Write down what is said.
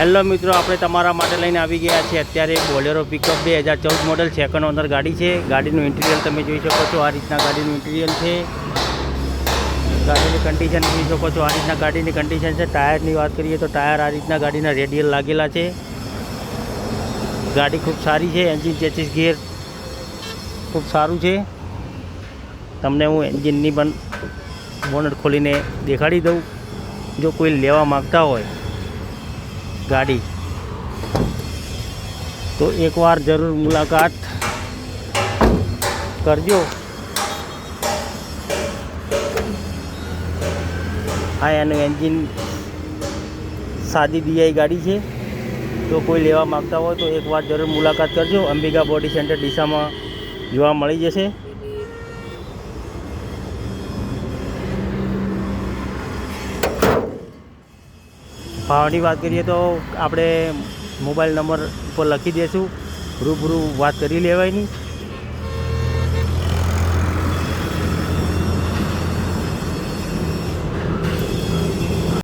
Hello મિત્રો, આપણે તમારા માટે લઈને આવી ગયા છીએ અત્યારે Bolero pickup 2014 model second owner ગાડી છે. ગાડીનું ઇન્ટિરિયર તમે જોઈ શકો છો. આ રીતના ગાડીનું ઇન્ટિરિયર છે. ગાડીની કન્ડિશન જોઈ શકો છો. આ રીતના ગાડીની કન્ડિશન છે. ટાયરની વાત કરીએ તો ટાયર આ રીતના ગાડીના રેડિયલ લાગેલા છે. ગાડી ખૂબ સારી છે. એન્જિન ચેસિસ ગિયર ખૂબ સારું છે. તમને હું એન્જિનની પણ બોનટ ખોલીને દેખાડી દઉં. જો કોઈ લેવા માગતા હોય ગાડી તો એકવાર જરૂર મુલાકાત કરજો. આ એનું એન્જિન સાદી DI ગાડી છે. તો કોઈ લેવા માગતા હોય તો એકવાર જરૂર મુલાકાત કરજો. અંબિકા બોડી સેન્ટર ડીસામાં જોવા મળી જશે. ભાવની વાત કરીએ તો આપણે મોબાઈલ નંબર ઉપર લખી દઈશું. રૂબરૂ વાત કરી લેવાયની.